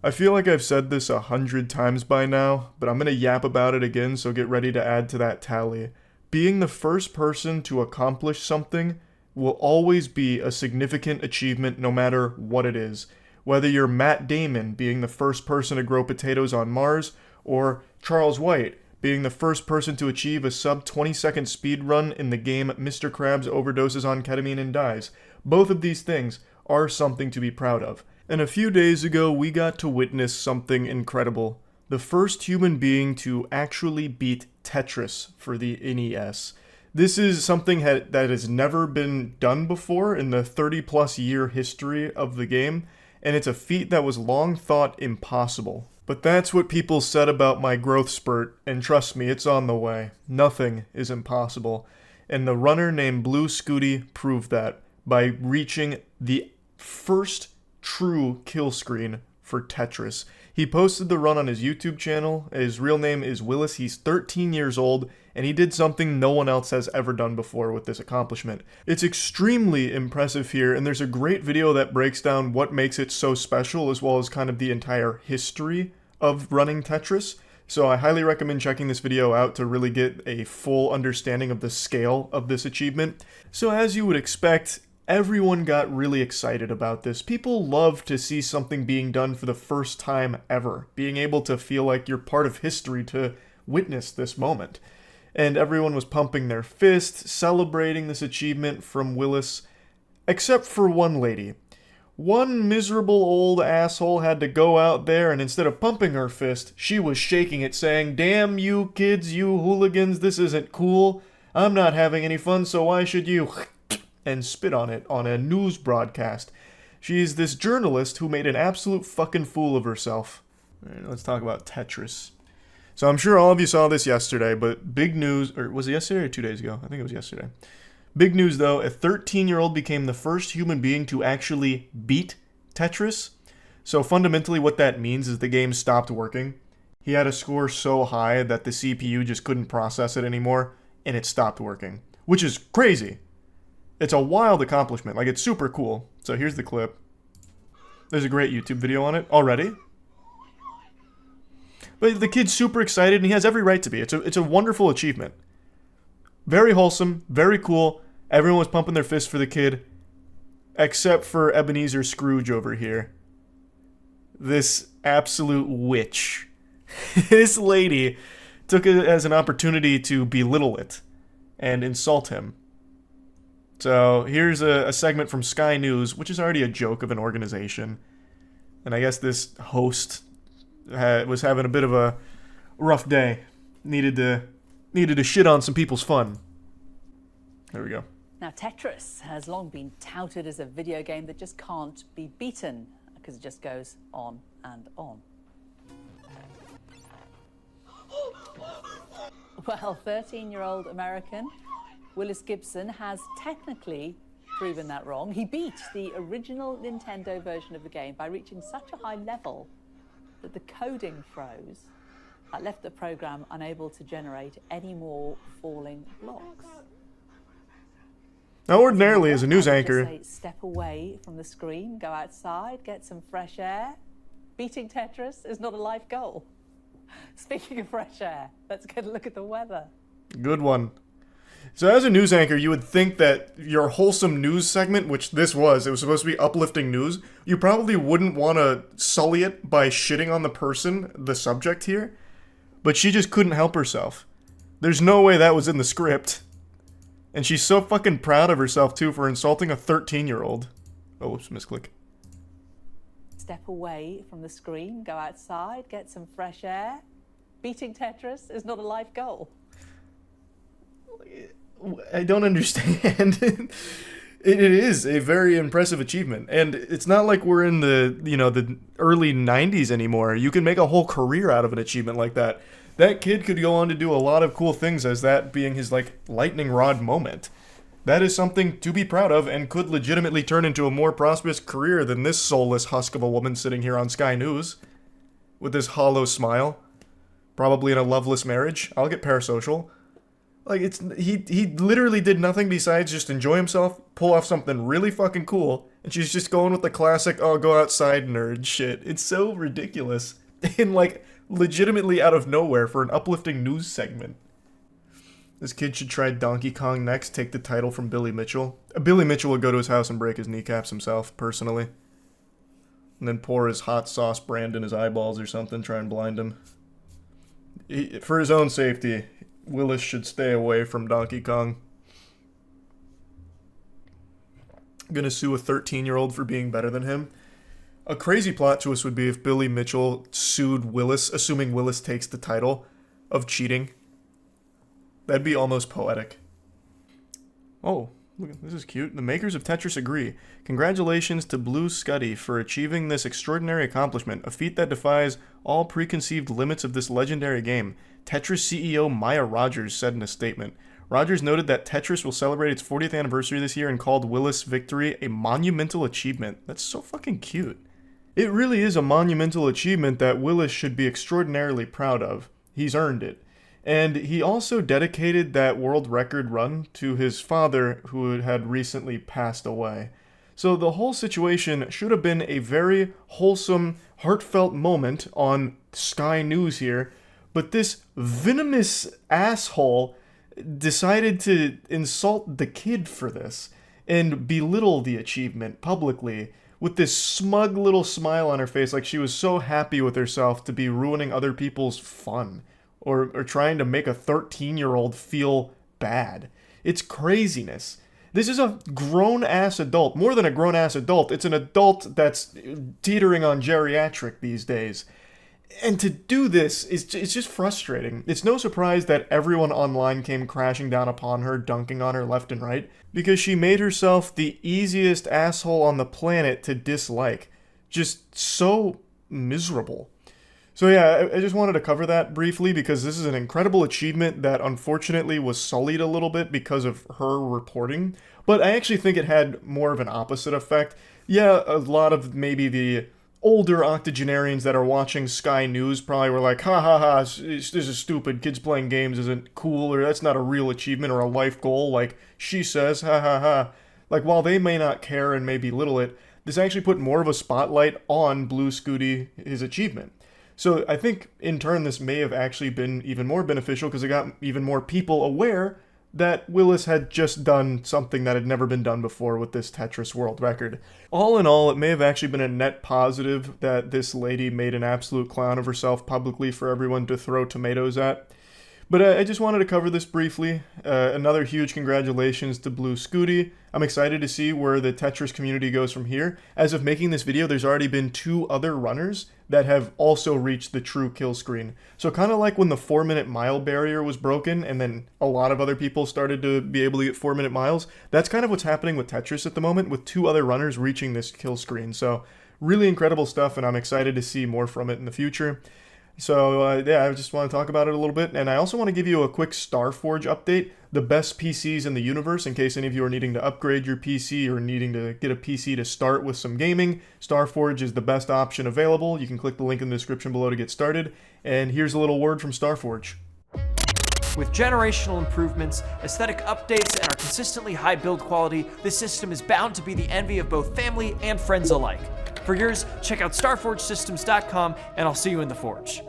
I feel like I've said this 100 times by now, but I'm gonna yap about it again, so get ready to add to that tally. Being the first person to accomplish something will always be a significant achievement no matter what it is. Whether you're Matt Damon being the first person to grow potatoes on Mars, or Charles White being the first person to achieve a sub 20-second speed run in the game Mr. Krabs overdoses on ketamine and dies. Both of these things are something to be proud of. And a few days ago, we got to witness something incredible. The first human being to actually beat Tetris for the NES. This is something that has never been done before in the 30-plus year history of the game, and it's a feat that was long thought impossible. But that's what people said about my growth spurt, and trust me, it's on the way. Nothing is impossible. And the runner named Blue Scooty proved that by reaching the first true kill screen for Tetris. He posted the run on his YouTube channel. His real name is Willis. He's 13 years old, and he did something no one else has ever done before with this accomplishment. It's extremely impressive here, and there's a great video that breaks down what makes it so special, as well as kind of the entire history of running Tetris. So I highly recommend checking this video out to really get a full understanding of the scale of this achievement. So as you would expect, everyone got really excited about this. People love to see something being done for the first time ever, being able to feel like you're part of history to witness this moment. And everyone was pumping their fist, celebrating this achievement from Willis, except for one lady. One miserable old asshole had to go out there, and instead of pumping her fist, she was shaking it, saying, "Damn you kids, you hooligans, this isn't cool. I'm not having any fun, so why should you?" and spit on it on a news broadcast. She's this journalist who made an absolute fucking fool of herself. All right, let's talk about Tetris. So I'm sure all of you saw this yesterday, but big news, or was it yesterday or 2 days ago? I think it was yesterday. Big news though, a 13-year-old became the first human being to actually beat Tetris. So fundamentally what that means is the game stopped working. He had a score so high that the CPU just couldn't process it anymore, and it stopped working. Which is crazy. It's a wild accomplishment. Like, it's super cool. So here's the clip. There's a great YouTube video on it already. But the kid's super excited, and he has every right to be. It's a wonderful achievement. Very wholesome, very cool. Everyone was pumping their fists for the kid, except for Ebenezer Scrooge over here. This absolute witch. This lady took it as an opportunity to belittle it and insult him. So here's a segment from Sky News, which is already a joke of an organization. And I guess this host was having a bit of a rough day. Needed to shit on some people's fun. There we go. Now, Tetris has long been touted as a video game that just can't be beaten because it just goes on and on. Well, 13-year-old American Willis Gibson has technically proven that wrong. He beat the original Nintendo version of the game by reaching such a high level that the coding froze. That left the program unable to generate any more falling blocks. Now, ordinarily, as a news anchor, step away from the screen, go outside, get some fresh air. Beating Tetris is not a life goal. Speaking of fresh air, let's get a look at the weather. Good one. So as a news anchor, you would think that your wholesome news segment, which this was, it was supposed to be uplifting news, you probably wouldn't want to sully it by shitting on the person, the subject here. But she just couldn't help herself. There's no way that was in the script. And she's so fucking proud of herself, too, for insulting a 13-year-old. Oh, whoops, misclick. Step away from the screen, go outside, get some fresh air. Beating Tetris is not a life goal. I don't understand. It is a very impressive achievement. And it's not like we're in the early 90s anymore. You can make a whole career out of an achievement like that. That kid could go on to do a lot of cool things as that being his, lightning rod moment. That is something to be proud of and could legitimately turn into a more prosperous career than this soulless husk of a woman sitting here on Sky News. With this hollow smile. Probably in a loveless marriage. I'll get parasocial. He literally did nothing besides just enjoy himself, pull off something really fucking cool, And she's just going with the classic, oh, go outside nerd shit. It's so ridiculous. And, like, legitimately out of nowhere for an uplifting news segment. This kid should try Donkey Kong next, take the title from Billy Mitchell. Billy Mitchell would go to his house and break his kneecaps himself, personally. And then pour his hot sauce brand in his eyeballs or something, try and blind him. For his own safety, Willis should stay away from Donkey Kong. Gonna sue a 13-year-old for being better than him. A crazy plot twist would be if Billy Mitchell sued Willis, assuming Willis takes the title, of cheating. That'd be almost poetic. Oh, look, this is cute. The makers of Tetris agree. Congratulations to Blue Scuddy for achieving this extraordinary accomplishment, a feat that defies all preconceived limits of this legendary game. Tetris CEO Maya Rogers said in a statement. Rogers noted that Tetris will celebrate its 40th anniversary this year and called Willis' victory a monumental achievement. That's so fucking cute. It really is a monumental achievement that Willis should be extraordinarily proud of. He's earned it. And he also dedicated that world record run to his father, who had recently passed away. So the whole situation should have been a very wholesome, heartfelt moment on Sky News here, but this venomous asshole decided to insult the kid for this and belittle the achievement publicly with this smug little smile on her face, like she was so happy with herself to be ruining other people's fun. Or trying to make a 13-year-old feel bad. It's craziness. This is a grown-ass adult. More than a grown-ass adult. It's an adult that's teetering on geriatric these days. And to do this, it's just frustrating. It's no surprise that everyone online came crashing down upon her, dunking on her left and right, because she made herself the easiest asshole on the planet to dislike. Just so miserable. So yeah, I just wanted to cover that briefly because this is an incredible achievement that unfortunately was sullied a little bit because of her reporting. But I actually think it had more of an opposite effect. Yeah, a lot of maybe the older octogenarians that are watching Sky News probably were like, ha ha ha, this is stupid, kids playing games isn't cool, or that's not a real achievement or a life goal, like she says, ha ha ha. Like, while they may not care and may belittle it, this actually put more of a spotlight on Blue Scooty, his achievement. So I think, in turn, this may have actually been even more beneficial because it got even more people aware that Willis had just done something that had never been done before with this Tetris world record. All in all, it may have actually been a net positive that this lady made an absolute clown of herself publicly for everyone to throw tomatoes at. But I just wanted to cover this briefly. Another huge congratulations to Blue Scooty. I'm excited to see where the Tetris community goes from here. As of making this video, there's already been 2 other runners that have also reached the true kill screen. So kind of like when the 4-minute mile barrier was broken and then a lot of other people started to be able to get 4-minute miles, that's kind of what's happening with Tetris at the moment, with 2 other runners reaching this kill screen. So really incredible stuff, and I'm excited to see more from it in the future. So, yeah, I just want to talk about it a little bit. And I also want to give you a quick Starforge update. The best PCs in the universe, in case any of you are needing to upgrade your PC or needing to get a PC to start with some gaming. Starforge is the best option available. You can click the link in the description below to get started. And here's a little word from Starforge. With generational improvements, aesthetic updates, and our consistently high build quality, this system is bound to be the envy of both family and friends alike. For yours, check out StarForgeSystems.com, and I'll see you in the Forge.